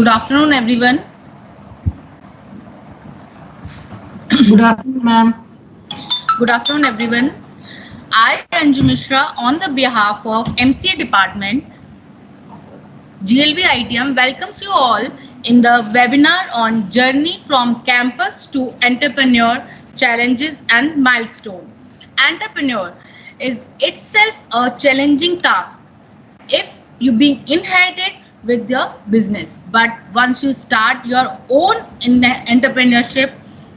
afternoon, everyone. Good afternoon, ma'am. Good afternoon, everyone. I, Anju Mishra, on the behalf of MCA Department, GLB ITM, welcomes you all in the webinar on Journey from Campus to Entrepreneur Challenges and Milestone. Entrepreneur is itself a challenging task if you being inherited with your business, but once you start your own entrepreneurship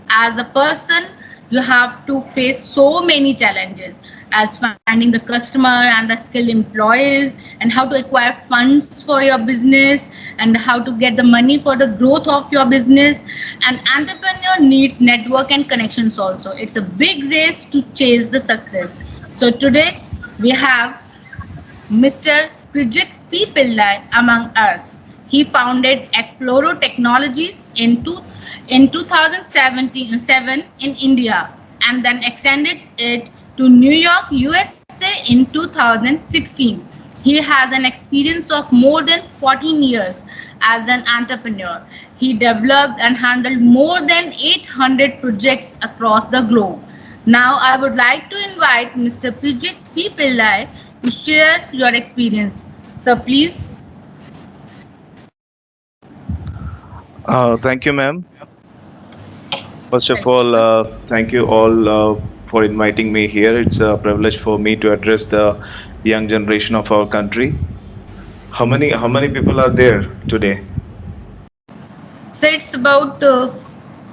as a person, you have to face so many challenges as finding the customer and the skilled employees, and how to acquire funds for your business, and how to get the money for the growth of your business. An entrepreneur needs network and connections also. It's a big race to chase the success. So today we have Mr. Prejith P Pillai among us. He founded Xploro Technologies in 2007 in India, and then extended it to New York, USA in 2016. He has an experience of more than 14 years as an entrepreneur. He developed and handled more than 800 projects across the globe. Now, I would like to invite Mr. Prejith P. Pillai to share your experience. So, please. Thank you, ma'am. First of all, thank you all for inviting me here. It's a privilege for me to address the young generation of our country. How many people are there today? So, it's about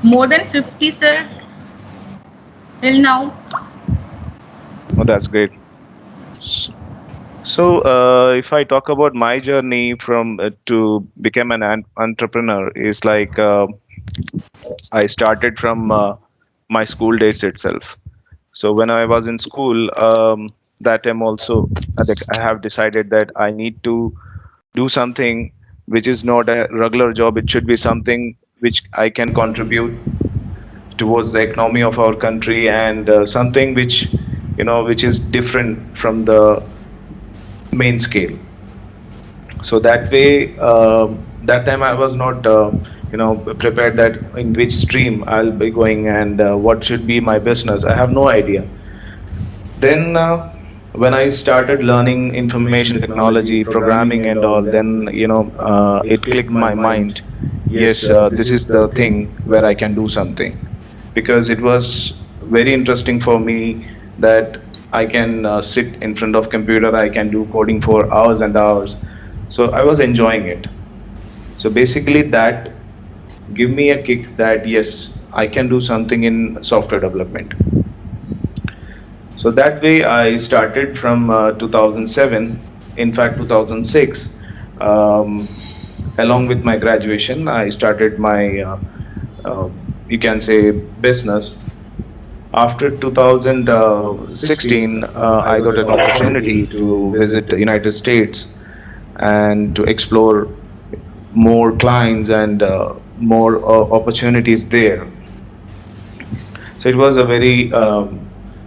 more than 50, sir, till now. Oh, that's great. S- So, if I talk about my journey from to become an entrepreneur, is like I started from my school days itself. So when I was in school, that time also, I have decided that I need to do something which is not a regular job. It should be something which I can contribute towards the economy of our country, and something which which is different from the main scale. So that way, that time I was not prepared that in which stream I'll be going, and what should be my business. I have no idea. Then when I started learning information technology, programming and all, then it clicked my mind. Yes, this is the thing where I can do something, because it was very interesting for me that I can sit in front of computer, I can do coding for hours and hours. So I was enjoying it. So basically that give me a kick that yes, I can do something in software development. So that way I started from 2007, in fact 2006. Um, Along with my graduation, I started my, you can say, business. After 2016, I got an opportunity to visit the United States and to explore more clients and more opportunities there. So it was a very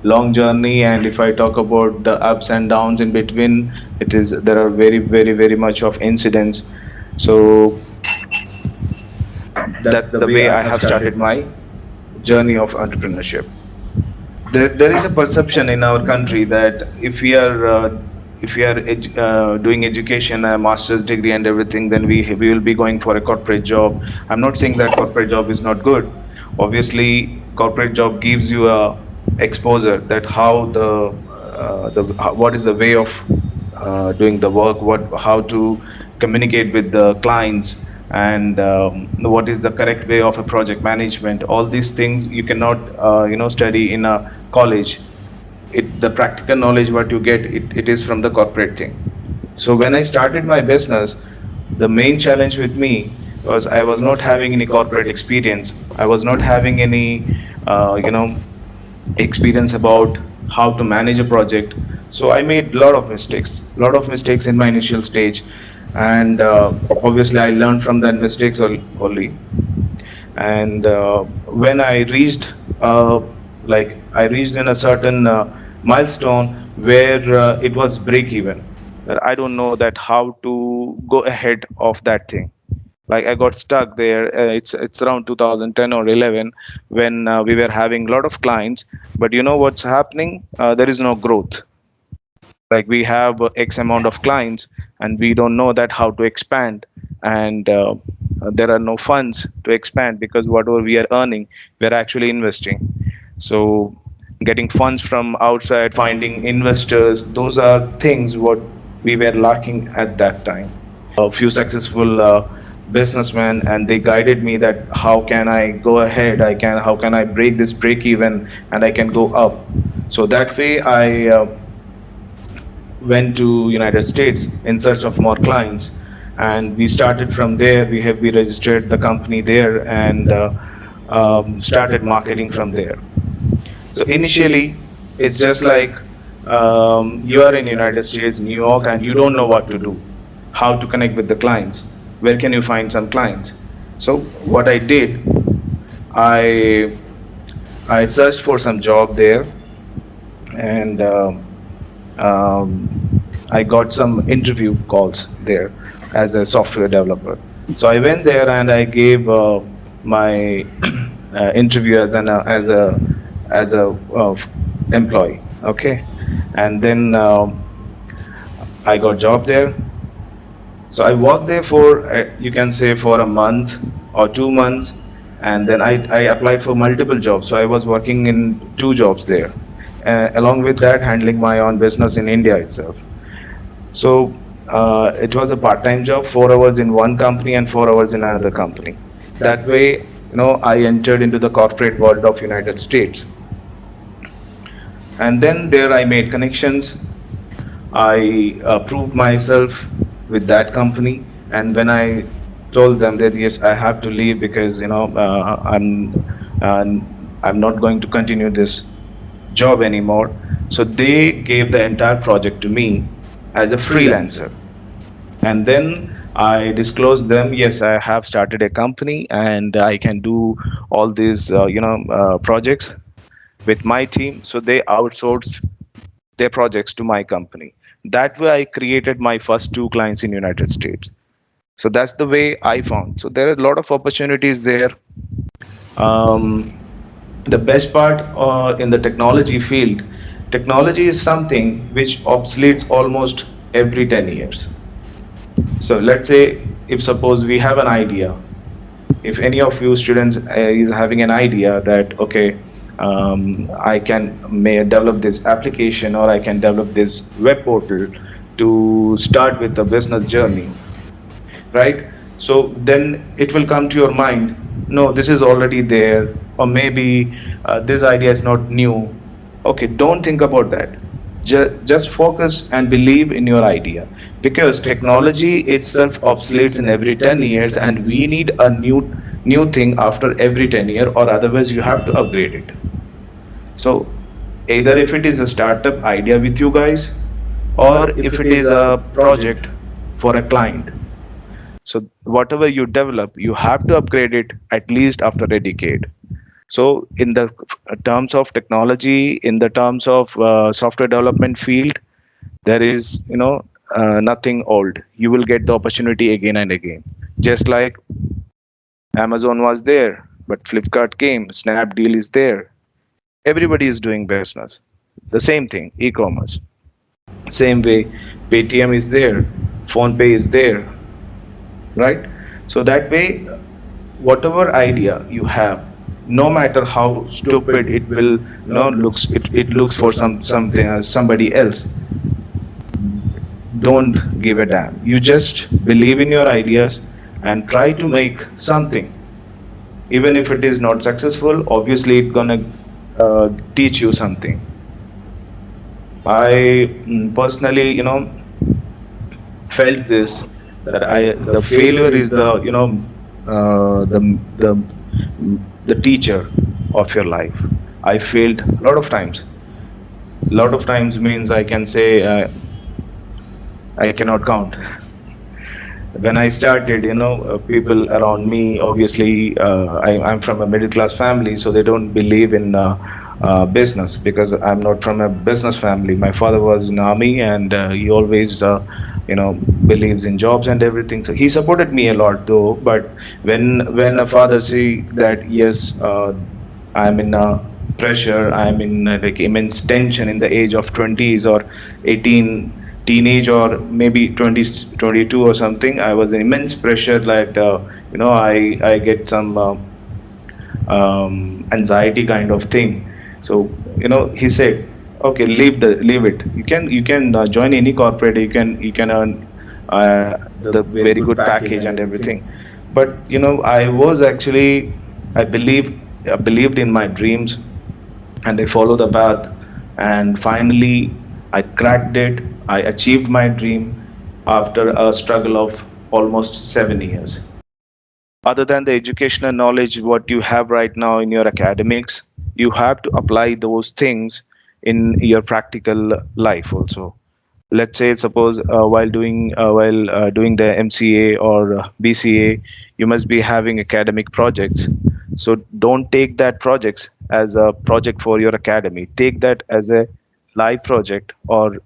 long journey, and if I talk about the ups and downs in between, it is there are very much of incidents. So that's the way I have started my journey of entrepreneurship. There is a perception in our country that if we are doing education, a master's degree and everything, then we will be going for a corporate job. I'm not saying that corporate job is not good. Obviously, corporate job gives you a exposure that how what is the way of doing the work, how to communicate with the clients, and what is the correct way of a project management. All these things you cannot study in a college. The practical knowledge what you get, it is from the corporate thing. So when I started my business, the main challenge with me was I was not having any corporate experience. I was not having any experience about how to manage a project. So I made lot of mistakes in my initial stage, and obviously I learned from that mistakes only. And when I reached, I reached in a certain milestone where it was break even. That I don't know that how to go ahead of that thing. Like I got stuck there. It's around 2010 or 11 when we were having a lot of clients, but you know what's happening? There is no growth. Like we have X amount of clients, and we don't know that how to expand, and there are no funds to expand because whatever we are earning, we are actually investing. So getting funds from outside, finding investors, those are things what we were lacking at that time. A few successful businessmen, and they guided me that how can I go ahead, how can I break this break even, and I can go up. So that way I went to United States in search of more clients, and we started from there. We registered the company there, and started marketing from there. So initially, it's just like you are in United States, New York, and you don't know what to do, how to connect with the clients, where can you find some clients. So what I did, I I searched for some job there, and I got some interview calls there as a software developer. So I went there and I gave my interview as a employee. Okay, and then I got job there. So I worked there for you can say for a month or 2 months, and then I applied for multiple jobs. So I was working in two jobs there, along with that handling my own business in India itself. So it was a part-time job, 4 hours in one company and 4 hours in another company. That way, I entered into the corporate world of United States, and then there I made connections. I proved myself with that company, and when I told them that yes, I have to leave because uh, I'm not going to continue this job anymore. So they gave the entire project to me as a freelancer, and then I disclosed them. Yes, I have started a company, and I can do all these projects with my team. So they outsourced their projects to my company. That way I created my first two clients in United States. So that's the way I found. So there are a lot of opportunities there. um, the best part in the technology field, technology is something which obsoletes almost every 10 years. So let's say, if suppose we have an idea, if any of you students is having an idea that okay, I can may develop this application, or I can develop this web portal to start with the business journey, right? So then it will come to your mind, no, this is already there, or maybe this idea is not new. Okay, don't think about that. Just focus and believe in your idea, because technology itself obsoletes in every 10 years, and we need a new thing after every 10 year, or otherwise you have to upgrade it. So either if it is a startup idea with you guys, or if it is a project for a client, so whatever you develop, you have to upgrade it at least after a decade. So in the terms of technology, in the terms of software development field, there is nothing old. You will get the opportunity again and again. Just like Amazon was there, but Flipkart came, Snapdeal is there. Everybody is doing business. The same thing, e-commerce. Same way, Paytm is there, PhonePe is there, right? So that way, whatever idea you have, no matter how stupid it will looks, it looks for something somebody else, don't give a damn. You just believe in your ideas and try to make something. Even if it is not successful, obviously it's gonna teach you something. I personally felt this, that I the failure is the uh, the the the teacher of your life. I failed a lot of times. A lot of times means I can say I cannot count. When I started, people around me, obviously, I'm from a middle class family, so they don't believe in business, because I'm not from a business family. My father was in army, and he always you know, believes in jobs and everything. So he supported me a lot though. But when a father see that, yes, I'm in pressure, I'm in like immense tension in the age of 20s or 18 teenage, or maybe 20s 22 or something, I was in immense pressure, like you know, I get some anxiety kind of thing. So you know, he said, okay, leave it. You can join any corporate. You can earn the very good package and everything. But you know, I was actually, I believed in my dreams, and I followed the path, and finally I cracked it. I achieved my dream after a struggle of almost 7 years. Other than the educational knowledge what you have right now in your academics, you have to apply those things in your practical life also. Let's say, suppose while doing the MCA or BCA, you must be having academic projects. So don't take that projects as a project for your academy. Take that as a live project, or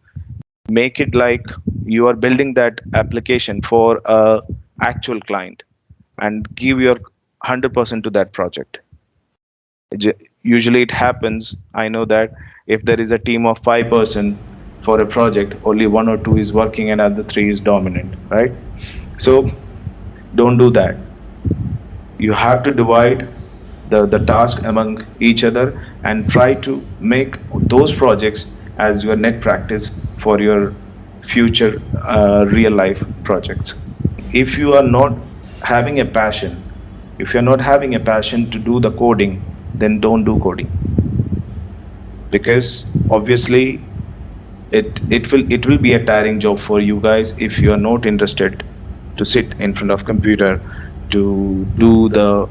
make it like you are building that application for a actual client, and give your 100% to that project. Usually it happens, I know that if there is a team of 5 person for a project, only one or two is working and other three is dominant, right? So don't do that. You have to divide the task among each other, and try to make those projects as your net practice for your future real life projects. If you are not having a passion, if you're not having a passion to do the coding, then don't do coding, because obviously it will be a tiring job for you guys if you are not interested to sit in front of computer to do the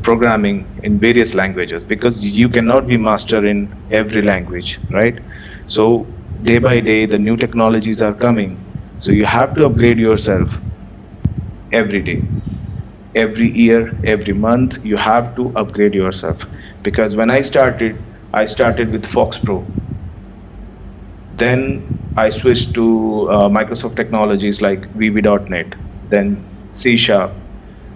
programming in various languages, because you cannot be master in every language, right? So day by day the new technologies are coming, so you have to upgrade yourself every day, every year, every month. You have to upgrade yourself, because when I started with Fox Pro. Then I switched to Microsoft technologies like VB.NET, then C Sharp,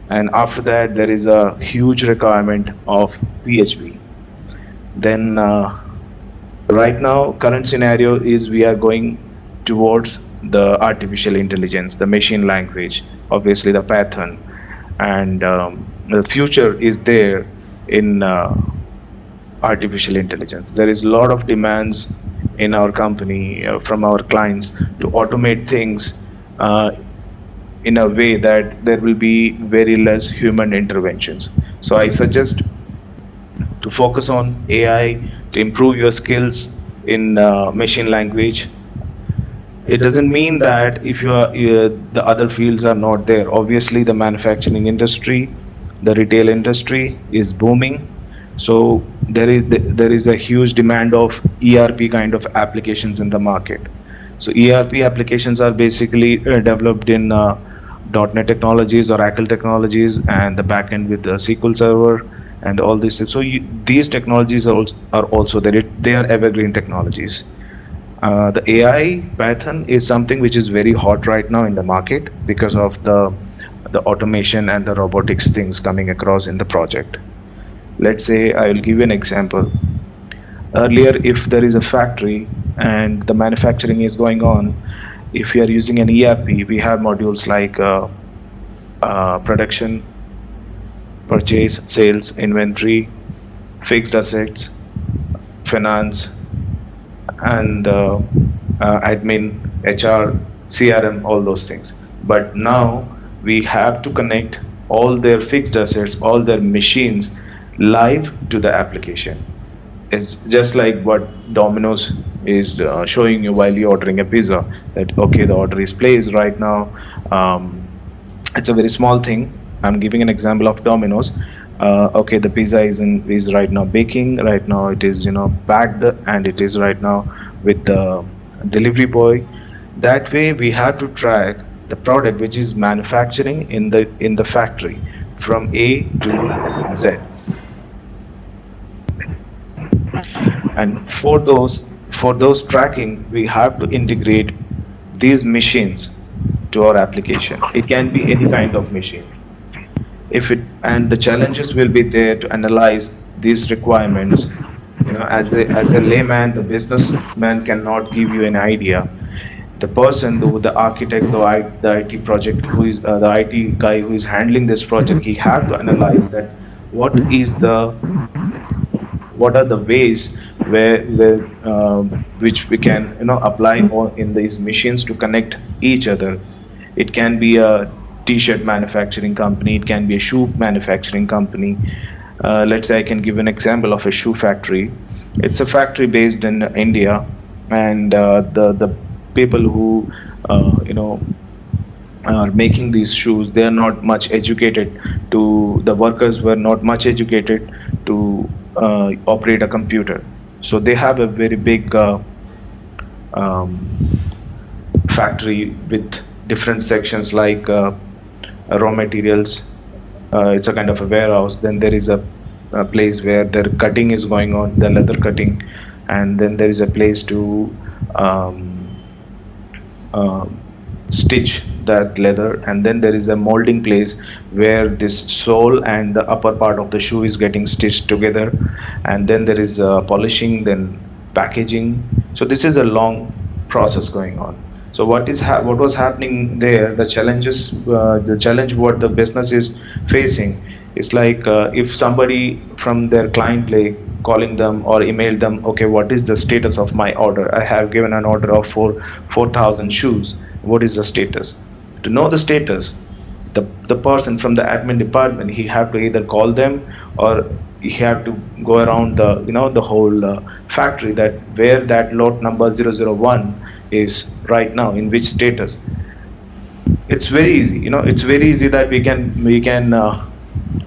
and after that there is a huge requirement of PHP. Then right now, current scenario is we are going towards the artificial intelligence, the machine language, obviously the Python, and the future is there in artificial intelligence. There is a lot of demands in our company from our clients to automate things uh, in a way that there will be very less human interventions. So I suggest to focus on AI to improve your skills in machine language. It doesn't mean that if the other fields are not there. Obviously, the manufacturing industry, the retail industry is booming. So there is a huge demand of ERP kind of applications in the market. So ERP applications are basically developed in .NET technologies, Oracle technologies, and the backend with the SQL Server and all this. So these technologies are also there. They are evergreen technologies. The AI Python is something which is very hot right now in the market because of the automation and the robotics things coming across in the project. Let's say I will give you an example. Earlier, if there is a factory and the manufacturing is going on, if we are using an ERP, we have modules like production, purchase, sales, inventory, fixed assets, finance, and admin, HR, CRM, all those things. But now we have to connect all their fixed assets, all their machines live to the application. It's just like what Domino's is showing you while you're ordering a pizza, that okay, the order is placed right now. Um, it's a very small thing. I'm giving an example of Domino's. Okay, the pizza is right now baking. Right now it is packed, and it is right now with the delivery boy. That way we have to track the product which is manufacturing in the factory from A to Z. And for those For those tracking, we have to integrate these machines to our application. It can be any kind of machine. If it and the challenges will be there to analyze these requirements. As a layman, the businessman cannot give you an idea. The person, the architect, the IT project, who is the IT guy who is handling this project, he have to analyze that what are the ways where which we can apply in these machines to connect each other. It can be a t-shirt manufacturing company, it can be a shoe manufacturing company. Let's say I can give an example of a shoe factory. It's a factory based in India, and the people who you know are making these shoes, they are not much educated. To the workers were not much educated to operate a computer. So they have a very big um, factory with different sections like raw materials. It's a kind of a warehouse. Then there is a place where the cutting is going on, the leather cutting, and then there is a place to um, um, stitch that leather, and then there is a molding place where this sole and the upper part of the shoe is getting stitched together, and then there is polishing, then packaging. So this is a long process going on. So what was happening there, the challenge what the business is facing is like, if somebody from their client, like, calling them or email them, okay, what is the status of my order? I have given an order of 4,000 shoes. What is the status? To know the status, the person from the admin department, he have to either call them, or he have to go around the whole factory, that where that lot number 001 is right now, in which status. It's very easy, it's very easy that we can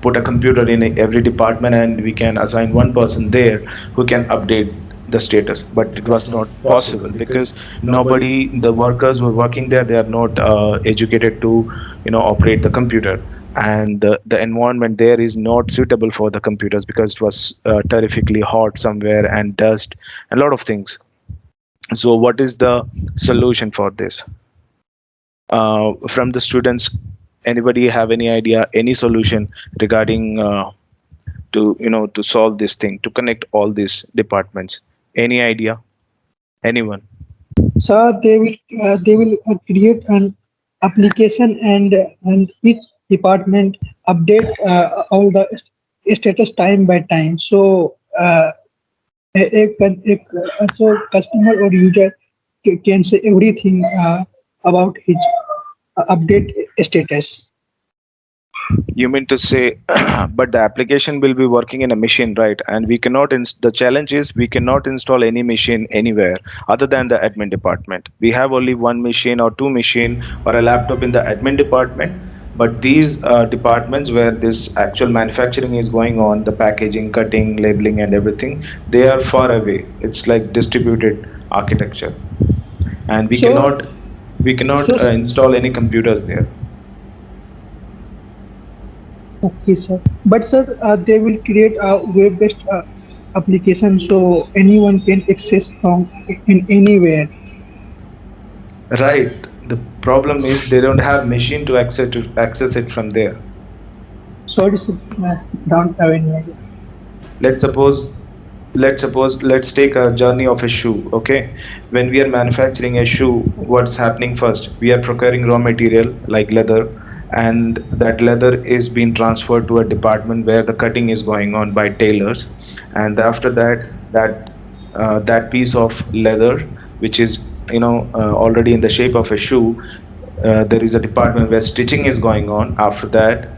put a computer in every department, and we can assign one person there who can update the status. But it was not possible because nobody, the workers were working there, they are not educated to operate the computer. And the environment there is not suitable for the computers, because it was terrifically hot somewhere, and dust, a lot of things. So what is the solution for this? From the students, anybody have any idea, any solution regarding to solve this thing, to connect all these departments? Any idea? Anyone? So they will create an application, and each department update all the status time by time. So so customer or user can say everything about his update status. You mean to say, but the application will be working in a machine, right? And we cannot, the challenge is we cannot install any machine anywhere other than the admin department. We have only one machine or two machine or a laptop in the admin department. But these departments where this actual manufacturing is going on, the packaging, cutting, labeling, and everything, they are far away. It's like distributed architecture, and we So cannot we cannot so install any computers there. okay, sir. But sir, they will create a web-based application so anyone can access from in anywhere. Right. The problem is they don't have machine to access it from there. Sorry, sir, don't have any idea. Let's suppose let's take a journey of a shoe. Okay, when we are manufacturing a shoe, what's happening first? We are procuring raw material like leather, and that leather is being transferred to a department where the cutting is going on by tailors, and after that, that piece of leather, which is already in the shape of a shoe, there is a department where stitching is going on. After that,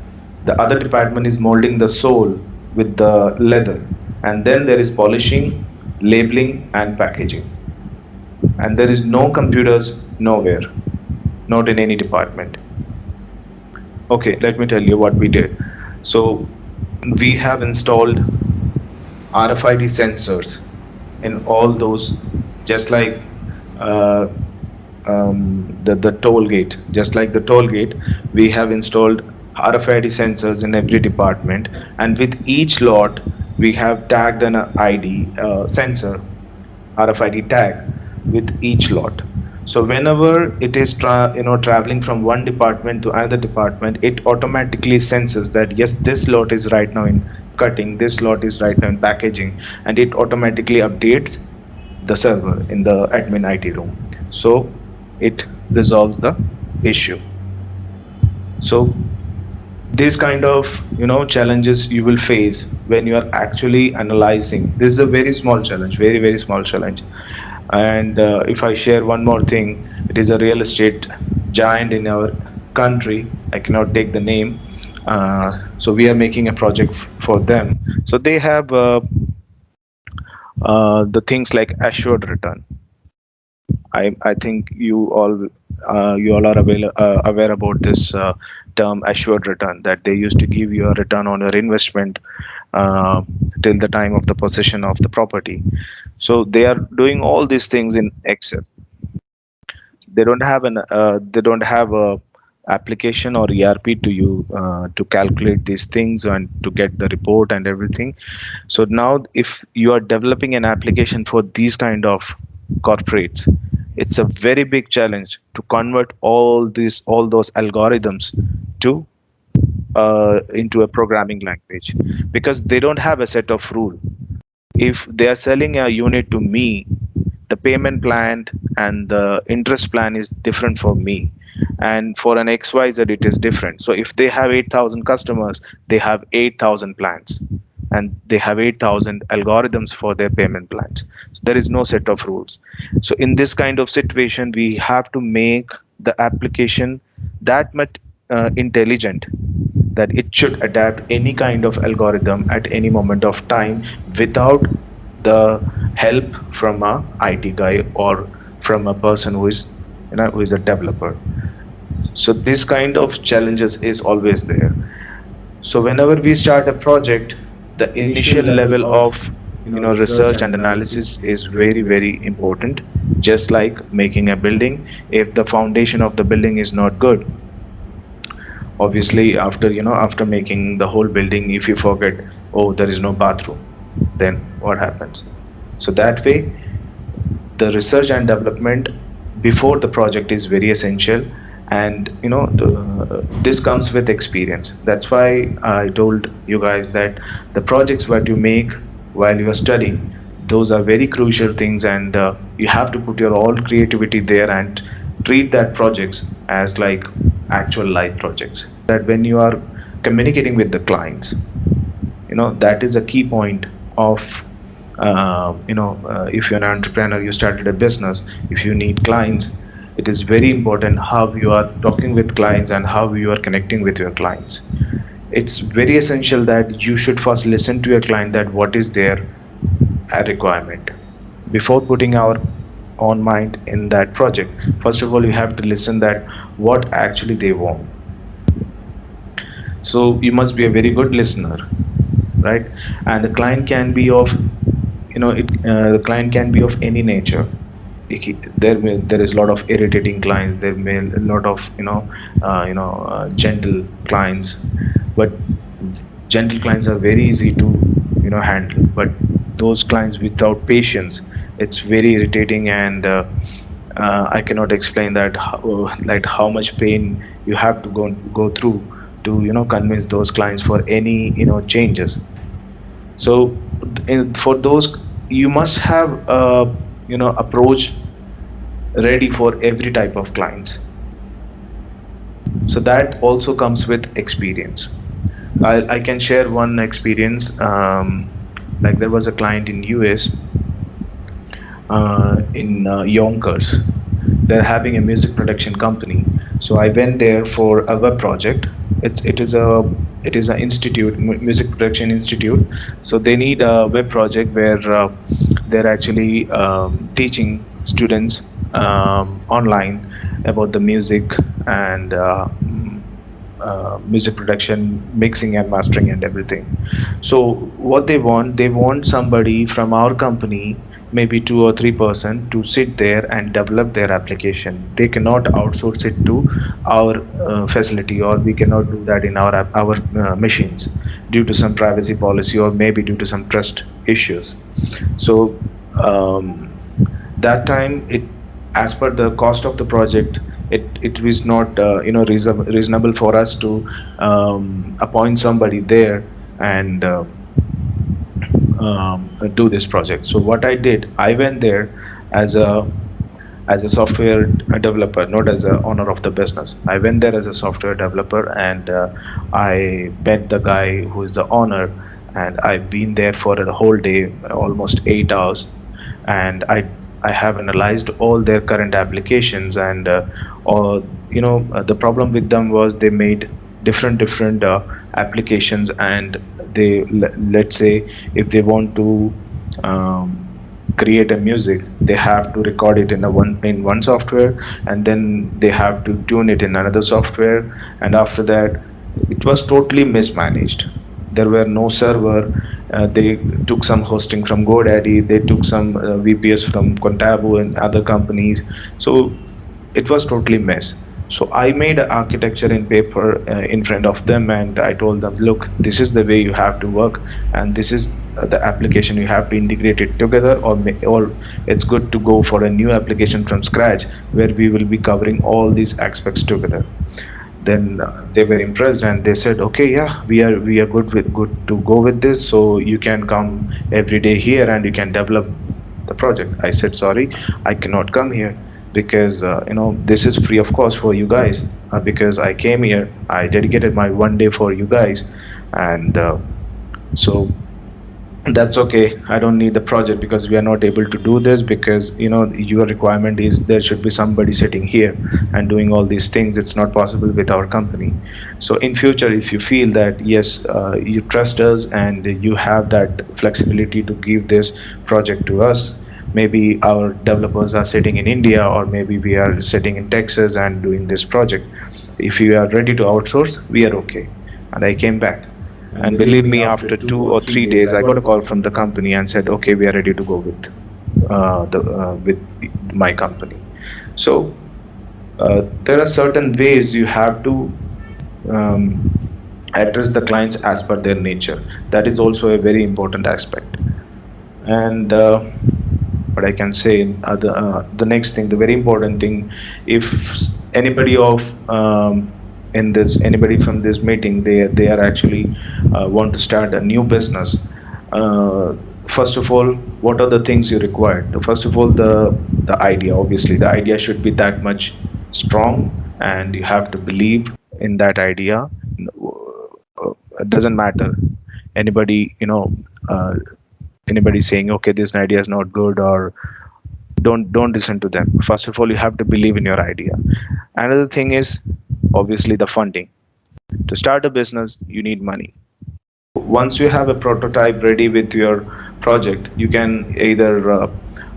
the other department is molding the sole with the leather, and then there is polishing, labeling, and packaging. And there is no computers nowhere, not in any department. Okay, let me tell you what we did. So we have installed RFID sensors in all those, just like uh, the toll gate. Just like the toll gate, we have installed RFID sensors in every department, and with each lot, we have tagged an ID sensor. RFID tag with each lot. So whenever it is traveling from one department to another department, it automatically senses that yes, this lot is right now in cutting, this lot is right now in packaging, and it automatically updates the server in the admin IT room. So it resolves the issue. So these kind of challenges you will face when you are actually analyzing. This is a very small challenge, very small challenge. And if I share one more thing, it is a real estate giant in our country. I cannot take the name. So we are making a project for them. So they have the things like assured return. I think you all are aware about this term assured return, that they used to give you a return on your investment uh, till the time of the possession of the property. So they are doing all these things in Excel. They don't have a application or ERP to you to calculate these things and to get the report and everything. So now, if you are developing an application for these kind of corporates, it's a very big challenge to convert all those algorithms to into a programming language, because they don't have a set of rule. If they are selling a unit to me, the payment plan and the interest plan is different for me, and for an XYZ it is different. So if they have 8,000 customers, they have 8,000 plans, and they have 8,000 algorithms for their payment plans. So there is no set of rules. So in this kind of situation, we have to make the application that much intelligent that it should adapt any kind of algorithm at any moment of time without the help from a IT guy or from a person who is a developer. So this kind of challenges is always there. So whenever we start a project, the initial level of research and analysis is very important. Just like making a building, if the foundation of the building is not good, obviously after making the whole building, if you forget, oh, there is no bathroom, then what happens? So that way, the research and development before the project is very essential. And this comes with experience. That's why I told you guys that the projects what you make while you are studying, those are very crucial things, and you have to put your all creativity there and treat that projects as like actual life projects, so that when you are communicating with the clients, that is a key point of if you're an entrepreneur, you started a business, if you need clients, it is very important how you are talking with clients and how you are connecting with your clients. It's very essential that you should first listen to your client, that what is their requirement before putting our own mind in that project. First of all, you have to listen that what actually they want. So you must be a very good listener, right? And the client can be of the client can be of any nature. There is a lot of irritating clients, there may a lot of gentle clients, but gentle clients are very easy to handle. But those clients without patience, it's very irritating. And I cannot explain that how much pain you have to go through to convince those clients for any changes. So for those, you must have a approach ready for every type of clients. So that also comes with experience. I can share one experience. Like there was a client in US, in Yonkers. They're having a music production company. So I went there for a web project. It is an institute, music production institute. So they need a web project where they're actually teaching students online about the music and music production, mixing and mastering and everything. So what they want somebody from our company, maybe 2 or 3 person, to sit there and develop their application. They cannot outsource it to our facility, or we cannot do that in our machines due to some privacy policy or maybe due to some trust issues. So That time, it, as per the cost of the project, it was not reasonable for us to appoint somebody there and do this project. So what I did, I went there as a software developer, not as a owner of the business. I went there as a software developer, and I met the guy who is the owner, and I've been there for a whole day, almost 8 hours, and I have analyzed all their current applications, and all the problem with them was they made different applications, and let's say if they want to um, create a music, they have to record it in one software, and then they have to tune it in another software, and after that it was totally mismanaged. There were no server. They took some hosting from GoDaddy, they took some VPS from Contabo and other companies. So it was totally mess. So I made an architecture in paper in front of them, and I told them, look, this is the way you have to work, and this is the application, you have to integrate it together, or it's good to go for a new application from scratch where we will be covering all these aspects together. Then they were impressed, and they said, okay, yeah, we are good to go with this, so you can come every day here and you can develop the project. I said, sorry, I cannot come here, because this is free of cost for you guys, because I came here, I dedicated my one day for you guys, and so that's okay, I don't need the project, because we are not able to do this, because your requirement is there should be somebody sitting here and doing all these things. It's not possible with our company. So in future, if you feel that yes, you trust us and you have that flexibility to give this project to us, maybe our developers are sitting in India, or maybe we are sitting in Texas and doing this project, if you are ready to outsource, we are okay. And I came back, and believe me, after 2 or 3 days, I got a call from the company and said, "Okay, we are ready to go with my company." So there are certain ways you have to um, address the clients as per their nature. That is also a very important aspect. And what I can say, the next thing, the very important thing, if anybody of anybody from this meeting, they are actually want to start a new business. Uh, First of all, what are the things you require? First of all, the idea. Obviously, the idea should be that much strong, and you have to believe in that idea. It doesn't matter anybody uh, anybody saying, okay, this idea is not good, or don't listen to them. First of all, you have to believe in your idea. Another thing is obviously the funding. To start a business, you need money. Once you have a prototype ready with your project, you can either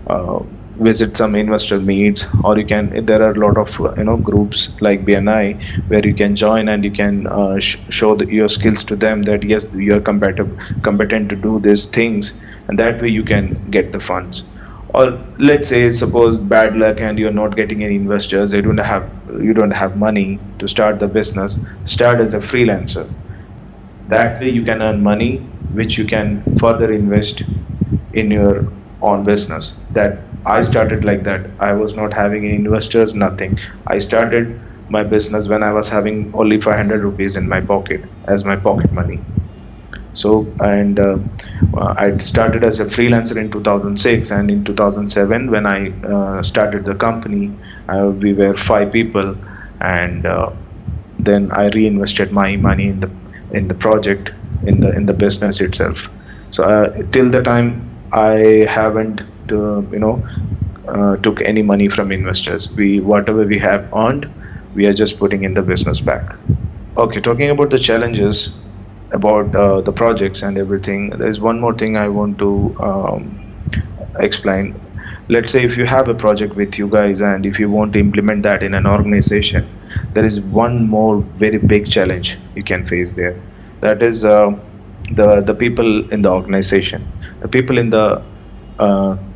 uh, visit some investor meets, or you can, there are a lot of groups like BNI, where you can join, and you can show your skills to them, that yes, you are competent to do these things, and that way you can get the funds. Or let's say, suppose bad luck and you're not getting any investors, you don't have money to start the business, start as a freelancer. That way you can earn money, which you can further invest in your own business. That I started like that. I was not having any investors, nothing. I started my business when I was having only 500 rupees in my pocket as my pocket money. So, and I started as a freelancer in 2006, and in 2007, when I started the company, we were 5 people, and then I reinvested my money in the project, in the business itself. So till the time, I haven't took any money from investors. We Whatever we have earned, we are just putting in the business back. Okay, talking about the challenges, about the projects and everything, there's one more thing I want to explain. Let's say if you have a project with you guys, and if you want to implement that in an organization, there is one more very big challenge you can face there. That is the people in the organization, the people in the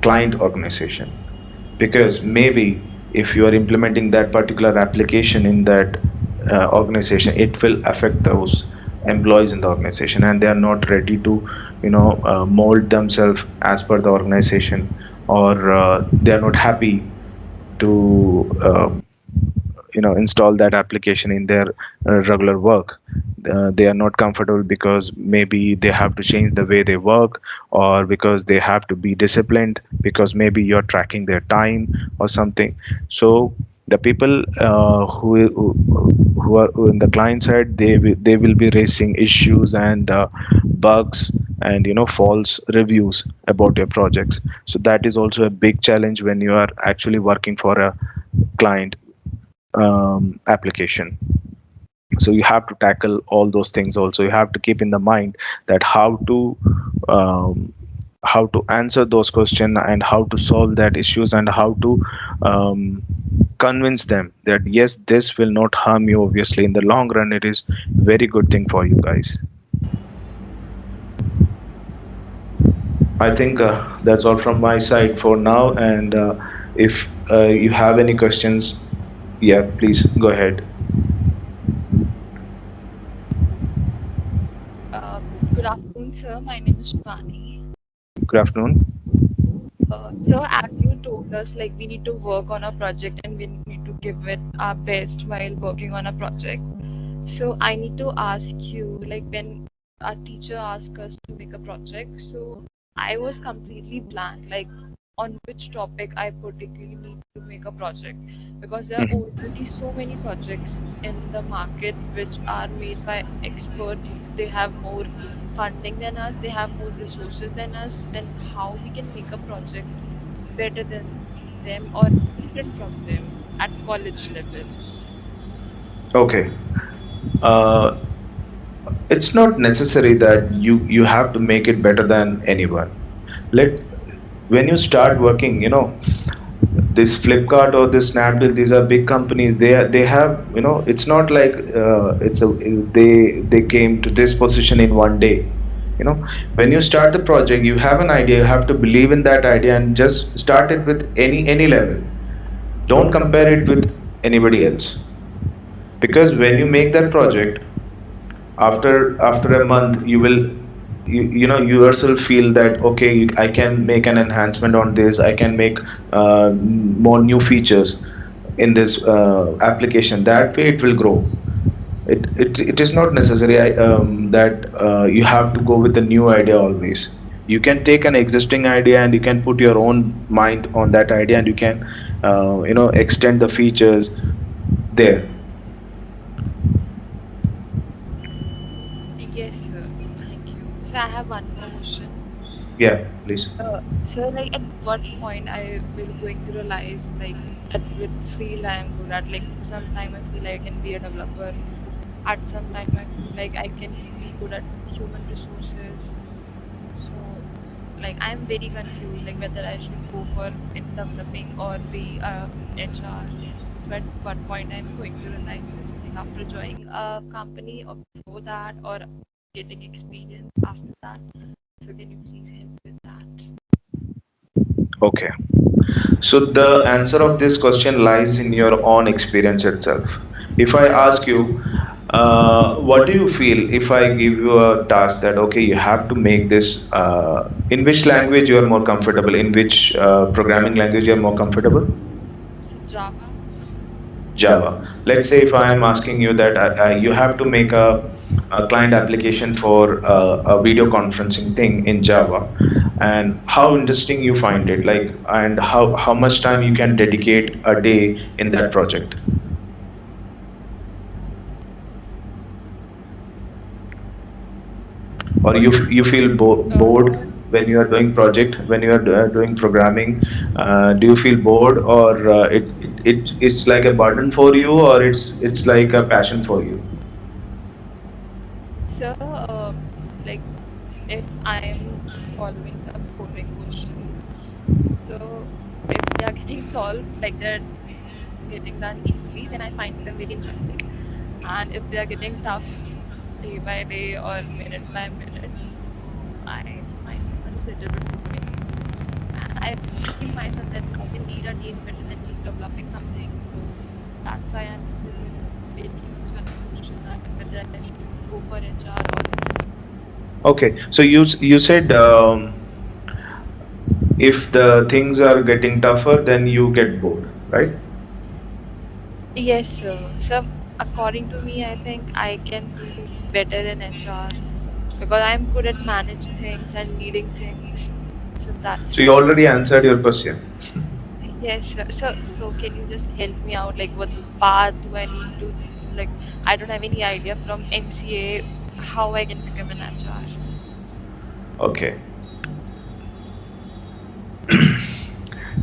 client organization. Because maybe if you are implementing that particular application in that organization, it will affect those employees in the organization, and they are not ready to mold themselves as per the organization, or they are not happy to install that application in their regular work. They are not comfortable because maybe they have to change the way they work, or because they have to be disciplined, because maybe you're tracking their time or something. So the people who are in the client side, they will be raising issues and bugs and false reviews about your projects. So that is also a big challenge when you are actually working for a client application. So you have to tackle all those things. Also, you have to keep in the mind that um, how to answer those questions, and how to solve that issues, and how to um, convince them that yes, this will not harm you. Obviously, in the long run, it is very good thing for you guys. I think that's all from my side for now. And if you have any questions, yeah, please go ahead. Good afternoon, sir. My name is Shivani. Good afternoon. So, as you told us, like we need to work on a project and we need to give it our best while working on a project. So, I need to ask you, like when our teacher asked us to make a project, so I was completely blank, like on which topic I particularly need to make a project, because there are Mhm. already so many projects in the market which are made by experts. They have more funding than us, they have more resources than us. Then how we can make a project better than them or different from them at college level? Okay. Uh, it's not necessary that you have to make it better than anyone. Let When you start working, this Flipkart or this Snapdeal, these are big companies. They have, it's not like they came to this position in one day. you know when you start the project, you have an idea, you have to believe in that idea, and just start it with any level. Don't compare it with anybody else, because when you make that project, after a month, you yourself feel that okay, I can make an enhancement on this, I can make more new features in this application. That way it will grow. It is not necessary that you have to go with a new idea always. You can take an existing idea and you can put your own mind on that idea, and you can extend the features there. Yes, sir. Thank you. So I have one more question. Yeah, please. So like at what point I will going to realize like at which field I am good at? Like sometime I feel I can be a developer. At some time I feel like I can be good at human resources. So like I'm very confused like whether I should go for in developing or be a HR. So at what point I'm going to realize this thing after joining a company or before that or getting experience after that. So can you please help with that? Okay. So the answer of this question lies in your own experience itself. If I ask you, what do you feel if I give you a task that okay, you have to make this, in which language you are more comfortable, in which programming language you are more comfortable? So Java. Java. Let's say if I am asking you that you have to make a client application for a video conferencing thing in Java, and how interesting you find it, like, and how much time you can dedicate a day in that project, or you feel bored Uh, when you are doing project, when you are doing programming. Do you feel bored, or it's like a burden for you, or it's like a passion for you? so like if I'm solving some coding question, so if they are getting solved like they're getting done easily, then I find them very interesting. And if they are getting tough day by day or minute by minute, so I find them a little bit boring. And I feel myself that I can lead a team better than just developing something. So that's why I'm still very much confusion that whether I should go for HR or Okay, so you said If the things are getting tougher, then you get bored, right? Yes, sir. So, according to me, I think I can do better in HR because I'm good at manage things and leading things. So that's So you why. already answered your question. Yes, sir. So can you just help me out? Like, what path do I need to, like, I don't have any idea from MCA how I can become an HR. Okay.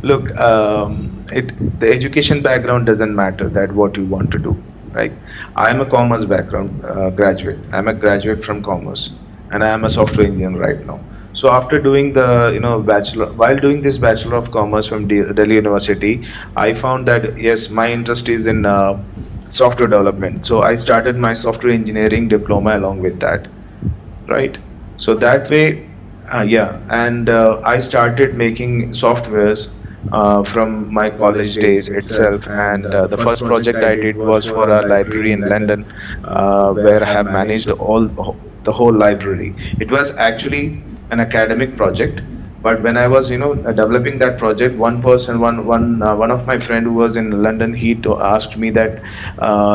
Look, the education background doesn't matter. That what you want to do, right? I am a commerce background graduate. I'm a graduate from commerce, and I am a software engineer right now. So after doing the bachelor, while doing this bachelor of commerce from Delhi University, I found that yes, my interest is in software development. So I started my software engineering diploma along with that, right? So that way, yeah, and I started making softwares from my college days itself. And the first project I did was for a library in London, where I have managed the whole library. It was actually an academic project, but when I was developing that project, one of my friend who was in London, asked me that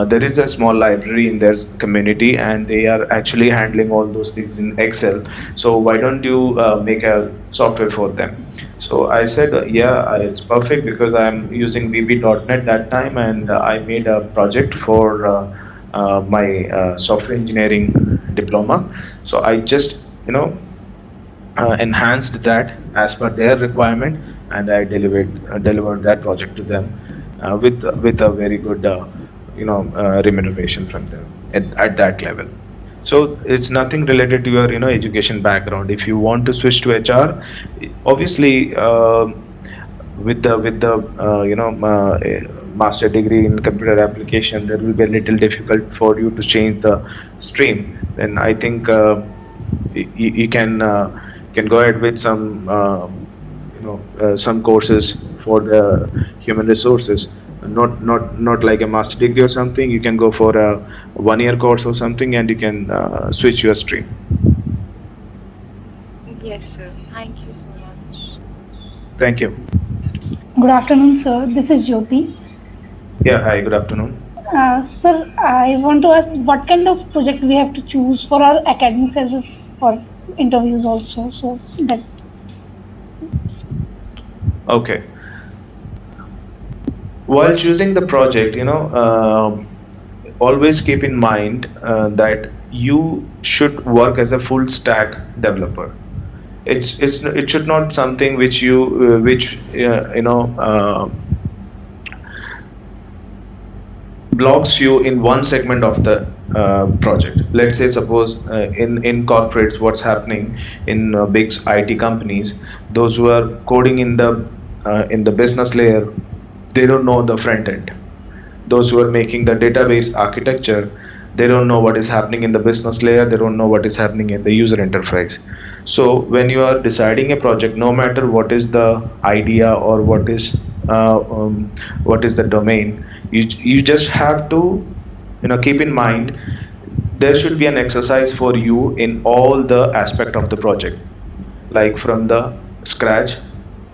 there is a small library in their community and they are actually handling all those things in Excel, so why don't you make a software for them? So I said, yeah, it's perfect because I'm using VB.NET that time, and I made a project for my software engineering diploma. So I just enhanced that as per their requirement, and I delivered that project to them with a very good remuneration from them at that level. So it's nothing related to your education background. If you want to switch to HR, obviously with the master degree in computer application, there will be a little difficult for you to change the stream. Then I think you can go ahead with some courses for the human resources, not like a master degree or something. You can go for a 1 year course or something, and you can switch your stream. Yes, sir. Thank you so much. Thank you. Good afternoon, sir. This is Jyoti. Yeah, hi, good afternoon. Sir, I want to ask what kind of project we have to choose for our academics as well for interviews also. So that Okay, while choosing the project, always keep in mind that you should work as a full stack developer. It should not something which you which blocks you in one segment of the project. Let's say, suppose in corporates, what's happening in big IT companies, those who are coding in the business layer, they don't know the front end. Those who are making the database architecture, they don't know what is happening in the business layer, they don't know what is happening in the user interface. So when you are deciding a project, no matter what is the idea or what is the domain, you just have to keep in mind there should be an exercise for you in all the aspect of the project, like from the scratch.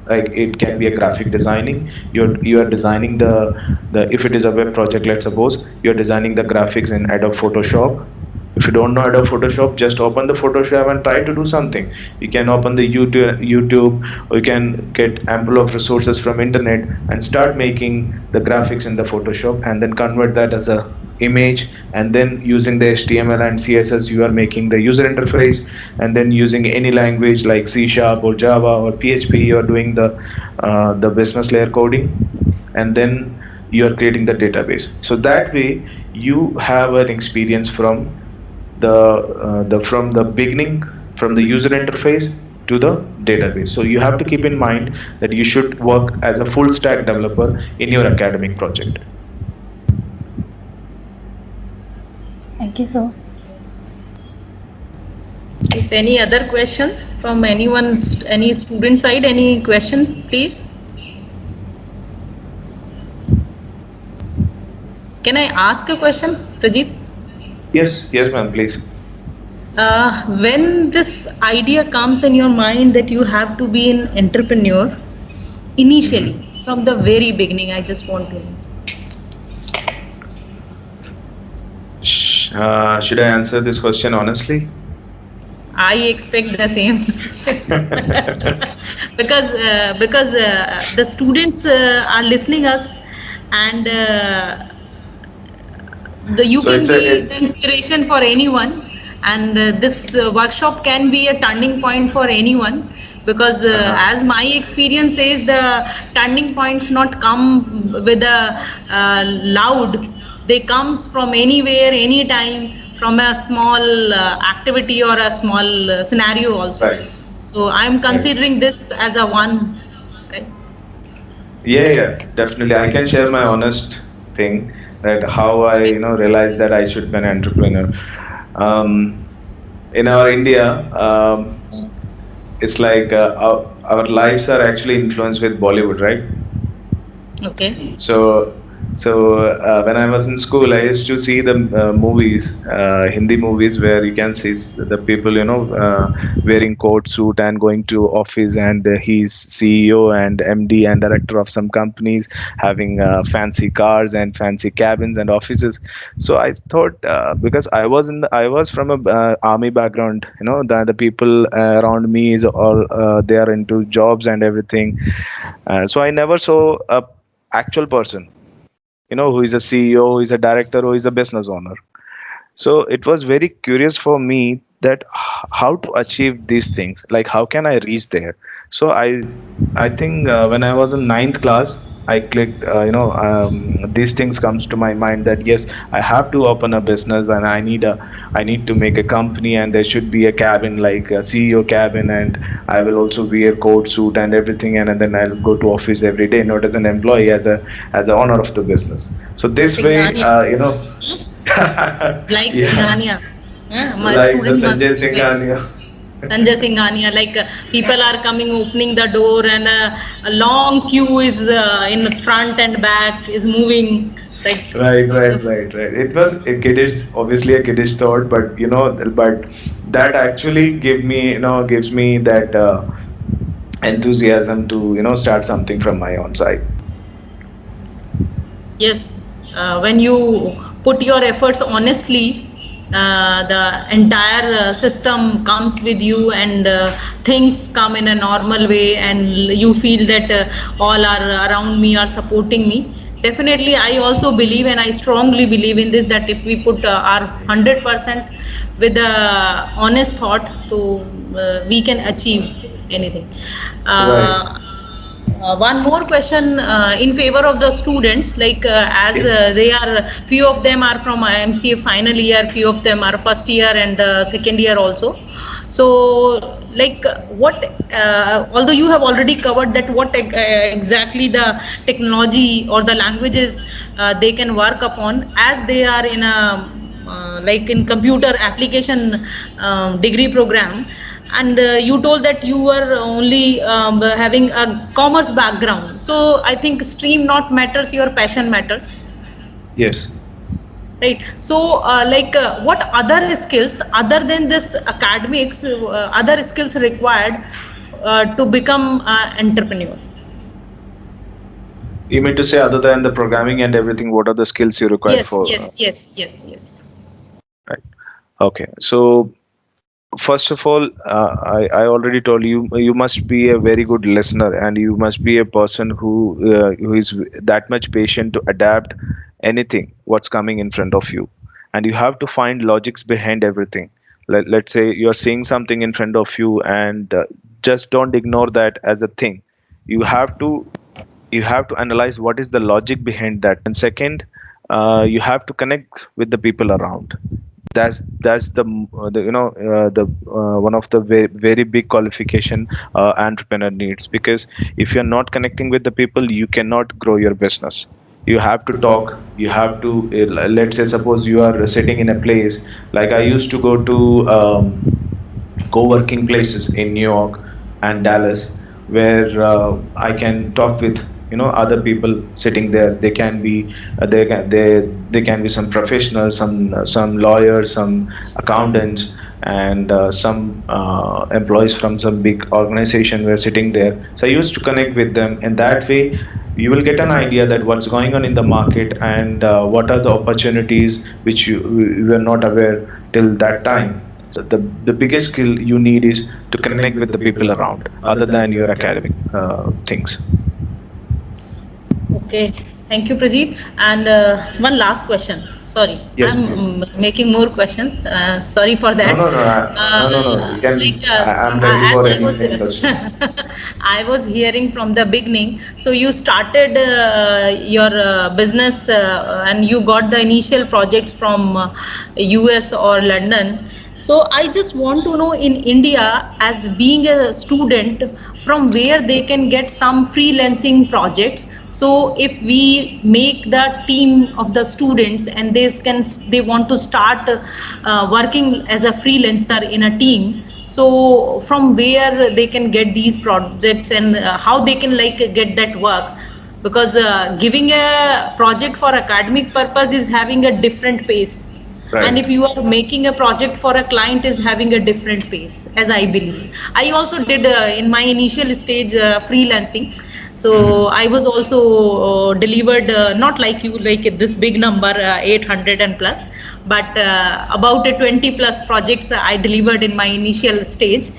Like it can be a graphic designing. You are designing the if it is a web project, let's suppose you're designing the graphics in Adobe Photoshop. If you don't know Adobe Photoshop, just open the Photoshop and try to do something. You can open the YouTube, or you can get ample of resources from internet and start making the graphics in the Photoshop, and then convert that as a image, and then using the HTML and CSS you are making the user interface, and then using any language like C Sharp or Java or PHP, you are doing the business layer coding, and then you are creating the database. So that way you have an experience from the from the beginning, from the user interface to the database. So you have to keep in mind that you should work as a full stack developer in your academic project. thank you, sir. Is any other question from anyone, any student side? Any question, please? Can I ask a question, Prajit? Yes, yes, ma'am, please. When this idea comes in your mind that you have to be an entrepreneur, initially, from the very beginning, I just want to know. Should I answer this question honestly? I expect the same because the students are listening us, and you So can it's a be the it's inspiration for anyone, and this workshop can be a turning point for anyone, because as my experience says, the turning points not come with a loud. They comes from anywhere, anytime, from a small activity or a small scenario also. right. So I'm Right. considering this as a one, right? Yeah, yeah, definitely. I can share my honest thing that how I, realized that I should be an entrepreneur. Um, in our India, it's like our lives are actually influenced with Bollywood, right? Okay. So, when I was in school, I used to see the movies, Hindi movies, where you can see the people, wearing coat suit and going to office, and he's CEO and MD and director of some companies, having fancy cars and fancy cabins and offices. So I thought, because I was from a army background, the people around me is all they are into jobs and everything. So I never saw a actual person, who is a CEO, who is a director, who is a business owner. So it was very curious for me that how to achieve these things, like how can I reach there. So I think when I was in ninth class, I clicked, these things comes to my mind that yes, I have to open a business, and I need to make a company, and there should be a cabin, like a CEO cabin, and I will also wear coat suit and everything, and then I'll go to office every day, not as an employee, as a owner of the business. So this way, Singhania. Like yeah, Singhania. Yeah, my like the student must Sanjay be like Singhania. Sanjay Singhania. Like people are coming, opening the door, and a long queue is in front and back is moving. Like, Right, right, right, right. It was a kiddish, obviously a kiddish thought, but but that actually gives me that enthusiasm to start something from my own side. yes, when you put your efforts honestly, the entire system comes with you, and things come in a normal way, and you feel that all are around me are supporting me. Definitely, I also believe, and I strongly believe in this, that if we put our 100% with the honest thought, to we can achieve anything. Right. One more question in favor of the students, like as they are, few of them are from MCA final year, few of them are first year and the second year also. So, like, what, although you have already covered that, what exactly the technology or the languages they can work upon, as they are in a like in computer application degree program, and you told that you were only having a commerce background, so I think stream not matters, your passion matters, Yes. right? So like what other skills other than this academics, other skills required to become an entrepreneur? You mean to say, other than the programming and everything, what are the skills you required Yes, for? yes, yes, yes, yes. Right. Okay. So first of all, I already told you, you must be a very good listener, and you must be a person who is that much patient to adapt anything what's coming in front of you, and you have to find logics behind everything. Let's say you're seeing something in front of you, and just don't ignore that as a thing. You have to analyze what is the logic behind that, and second, you have to connect with the people around. That's the the one of the very big qualification entrepreneur needs, because if you're not connecting with the people, you cannot grow your business. You have to talk, you have to let's say, suppose you are sitting in a place, like I used to go to co-working places in New York and Dallas, where I can talk with other people sitting there. They can be they can be some professionals, some lawyers, some accountants, and some employees from some big organization were sitting there. So I used to connect with them. In that way, you will get an idea that what's going on in the market, and what are the opportunities which you were not aware till that time. So the biggest skill you need is to connect with the people around, other than your academic things. Okay, thank you, Prajit. And one last question. Sorry, Yes, I'm please. making more questions. Sorry for No, that. no, no, no, no, no. You can. I'm ready As for I was, any questions. I was hearing from the beginning. So you started your business, and you got the initial projects from US or London. So I just want to know, in India, as being a student, from where they can get some freelancing projects. So if we make the team of the students and they want to start working as a freelancer in a team. So from where they can get these projects, and how they can like get that work, because giving a project for academic purpose is having a different pace, and Right. if you are making a project for a client is having a different pace, as I believe. I also did in my initial stage freelancing. So Mhm. I was also delivered, not like you, like this big number, 800 and plus, but about 20 plus projects I delivered in my initial stage.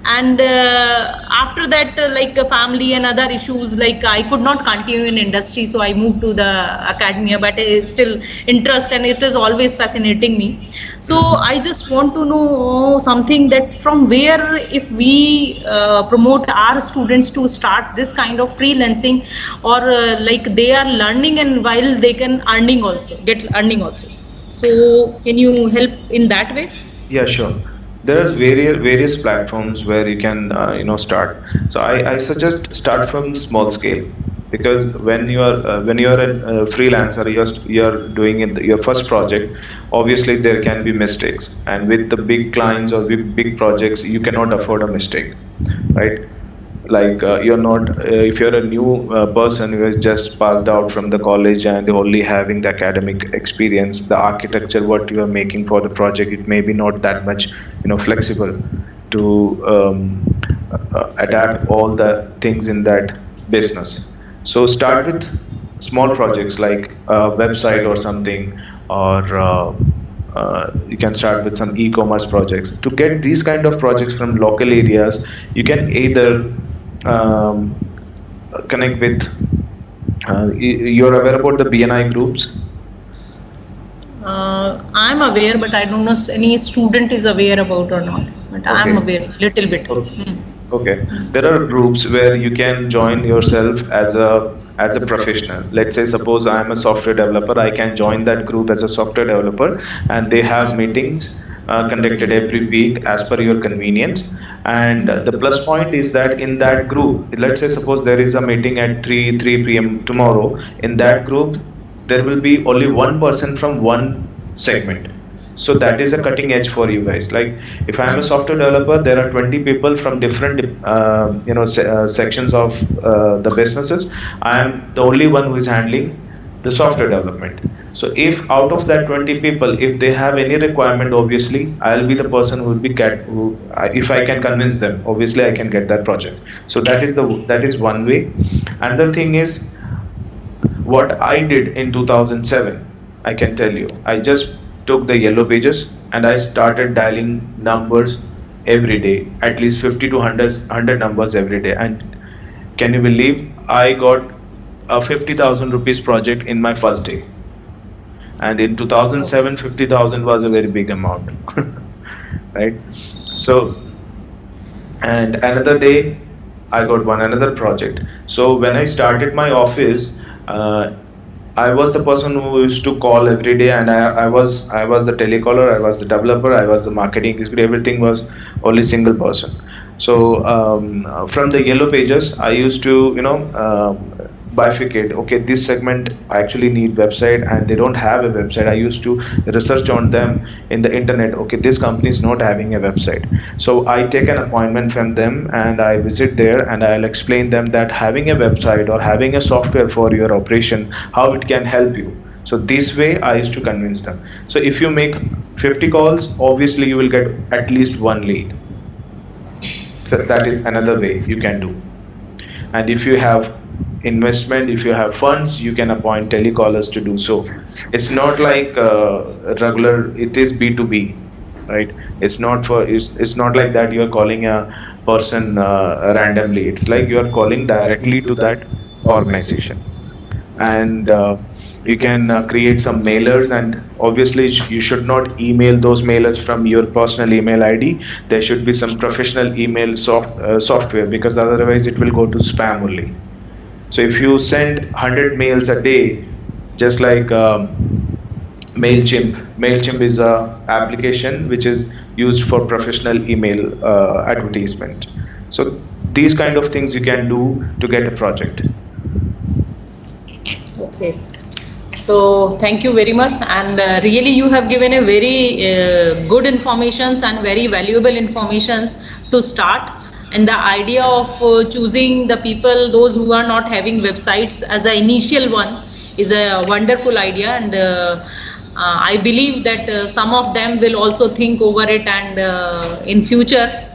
And after that, like family and other issues, like I could not continue in industry, so I moved to the academia, but it's still interest and it is always fascinating me. So Mhm. I just want to know something, that from where, if we promote our students to start this kind of freelancing, or like they are learning and while they can earning also, get earning also. So can you help in that way? Yeah, sure. There are various platforms where you can start. So I suggest start from small scale, because when you are a freelancer, you're doing it, your first project. Obviously, there can be mistakes, and with the big clients or big projects, you cannot afford a mistake, right? Like you're not if you're a new person who has just passed out from the college and only having the academic experience, the architecture what you are making for the project, it may be not that much flexible to adapt all the things in that business. So start with small projects like a website or something, or you can start with some e-commerce projects. To get these kind of projects from local areas, you can either um, connect with you're aware about the BNI groups. I'm aware, but I don't know any student is aware about or not. But I'm Okay. aware little bit. Okay. Okay, there are groups where you can join yourself as a professional. Let's say suppose I am a software developer, I can join that group as a software developer, and they have meetings conducted every week as per your convenience. And the plus point is that in that group, let's say suppose there is a meeting at 3 p.m. tomorrow. In that group, there will be only one person from one segment. So that is a cutting edge for you guys. Like if I am a software developer, there are 20 people from different sections of the businesses. I am the only one who is handling the software development. So if out of that 20 people, if they have any requirement, obviously I'll be the person who will be get who if I can convince them, obviously I can get that project. So that is one way. Another thing is what I did in 2007. I can tell you, I just took the yellow pages and I started dialing numbers every day, at least 50 to 100 numbers every day. And can you believe I got a 50,000 rupees project in my first day? And in 2007, 50,000 was a very big amount, right? So, and another day I got one another project. So when I started my office, uh, I was the person who used to call every day, and I was the telecaller, I was the developer, I was the marketing executive. Everything was only single person. So from the yellow pages, I used to bifurcate. Okay, this segment actually need website and they don't have a website. I used to research on them in the internet. Okay, this company is not having a website, so I take an appointment from them and I visit there and I'll explain them that having a website or having a software for your operation, how it can help you. So this way I used to convince them. So if you make 50 calls, obviously you will get at least one lead. So that is another way you can do. And if you have investment, if you have funds, you can appoint telecallers to do so. It's not like regular, it is B2B, right? It's not like that you are calling a person randomly. It's like you are calling directly to that organization. And you can create some mailers, and obviously you should not email those mailers from your personal email ID. There should be some professional email software, because otherwise it will go to spam only. So if you send 100 mails a day, just like Mailchimp is a application which is used for professional email advertisement. So these kind of things you can do to get a project. Okay. So thank you very much, and really you have given a very good informations and very valuable informations to start. And the idea of choosing the people, those who are not having websites as an initial one, is a wonderful idea. And I believe that some of them will also think over it, and in future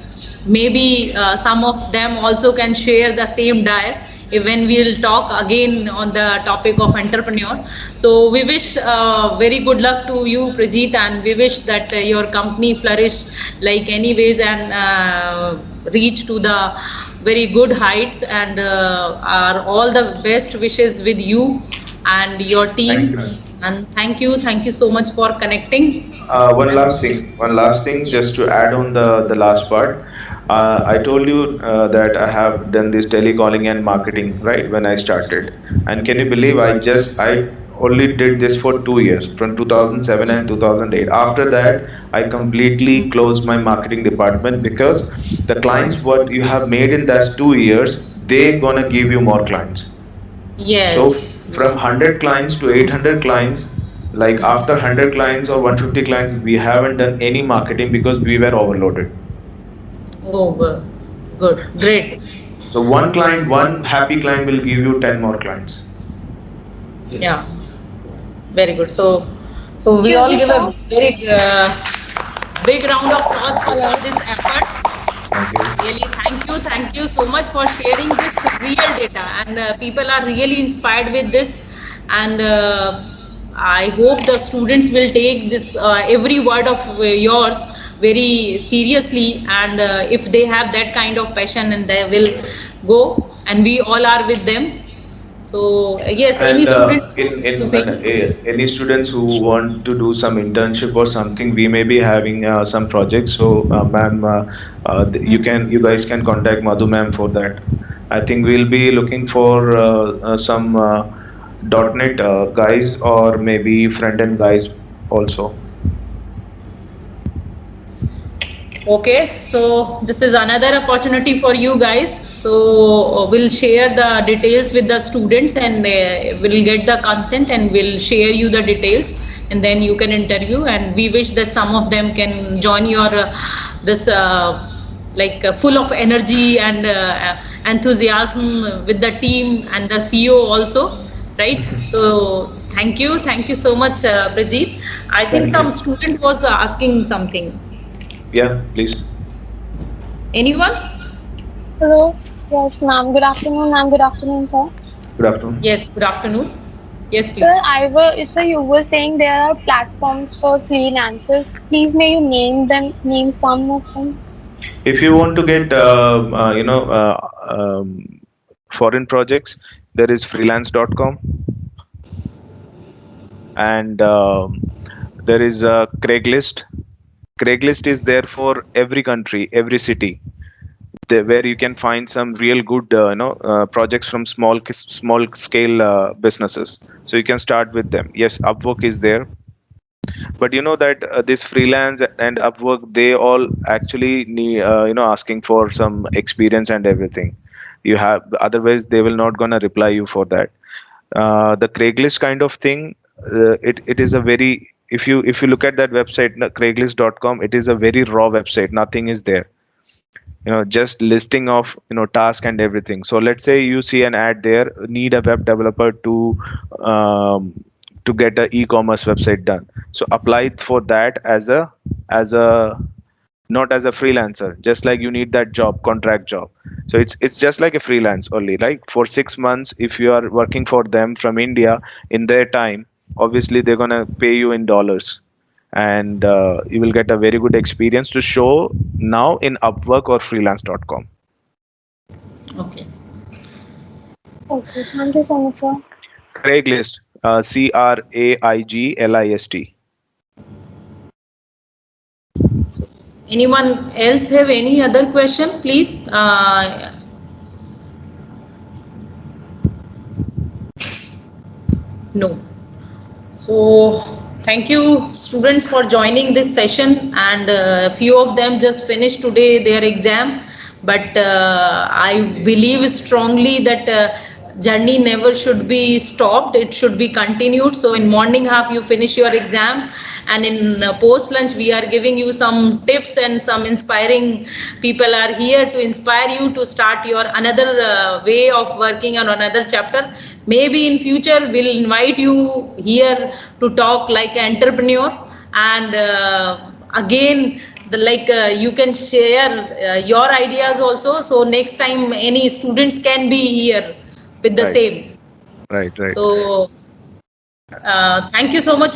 maybe some of them also can share the same dais when we'll talk again on the topic of entrepreneur. So we wish very good luck to you, Prajit, and we wish that your company flourish like anyways, and reach to the very good heights, and are all the best wishes with you and your Thank team. you. And thank you so much for connecting. One last thing, just to add on the last part. I told you that I have done this telecalling and marketing, right, when I started. And can you believe I only did this for 2 years, from 2007 and 2008. After that, I completely closed my marketing department, because the clients what you have made in that 2 years, they gonna give you more clients. So Yes, from yes. 100 clients to 800 clients, like after 100 clients or 150 clients, we haven't done any marketing because we were overloaded. Oh, good, good, great. So one happy client will give you 10 more clients. Yeah, very good. So we Excuse all me, give a sir. very big round of applause for all this effort. Thank you. Really, thank you so much for sharing this real data, and people are really inspired with this, and I hope the students will take this every word of yours very seriously, and if they have that kind of passion, and they will go, and we all are with them. So yes, any And students to say? any students who want to do some internship or something, we may be having some projects. So, ma'am, you guys can contact Madhu ma'am for that. I think we'll be looking for some .NET guys, or maybe front end guys also. Okay, so this is another opportunity for you guys. So we'll share the details with the students, and we'll get the consent, and we'll share you the details, and then you can interview. And we wish that some of them can join your this like full of energy and enthusiasm with the team and the CEO also, right? So thank you so much, Prajit. I think Thank some you. student was asking something. Yeah, please. Anyone? Hello. Yes, ma'am. Good afternoon, ma'am. Good afternoon, sir. Good afternoon. Yes, good afternoon. Yes, Sir, please. sir, you were saying there are platforms for freelancers. Please, may you name some of them? If you want to get foreign projects, there is freelance.com, and there is Craigslist. Craigslist is there for every country, every city, where you can find some real good projects from small scale businesses. So you can start with them. Yes, Upwork is there, but you know that this freelance and Upwork, they all actually need asking for some experience and everything. You have, otherwise they will not gonna reply you for that. The Craigslist kind of thing, it is a very, if you look at that website, craigslist.com, it is a very raw website. Nothing is there, just listing of task and everything. So let's say you see an ad there, need a web developer um, to get a e-commerce website done. So apply for that as a not as a freelancer, just like you need that job, contract job. So it's just like a freelance only, like for 6 months. If you are working for them from India in their time, obviously they're gonna pay you in dollars, and you will get a very good experience to show now in Upwork or freelance.com. Okay. Okay, thank you so much, sir. Craigslist, Craiglist. Anyone else have any other question, please? No. So thank you students for joining this session, and few of them just finished today their exam, but I believe strongly that journey never should be stopped, it should be continued. So in morning half you finish your exam, and in post lunch we are giving you some tips, and some inspiring people are here to inspire you to start your another way of working on another chapter. Maybe in future we'll invite you here to talk like an entrepreneur, and again you can share your ideas also, so next time any students can be here with the Right, same. right. So thank you so much,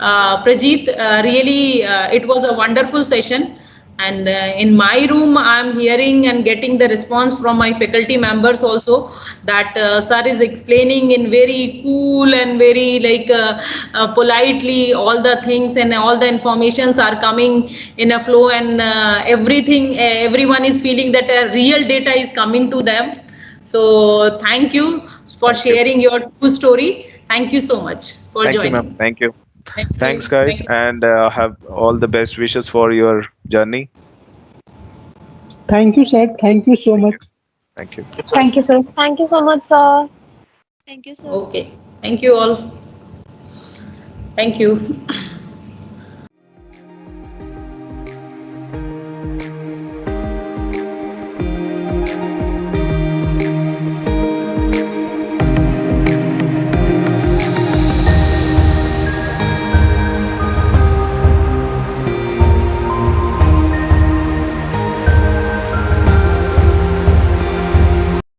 Prajit. Really, it was a wonderful session. And in my room, I'm hearing and getting the response from my faculty members also, that sir is explaining in very cool and very politely all the things, and all the informations are coming in a flow, and everyone is feeling that real data is coming to them. So thank you for Thank you. sharing your true story. Thank you so much for Thank you, ma'am. joining. Thank you. Thank you. Thanks, guys, Thank you. and have all the best wishes for your journey. Thank you, sir. Thank you so Thank much. you. Thank you. Thank you, sir. Thank you so much, sir. Thank you, sir. Okay. Thank you all. Thank you.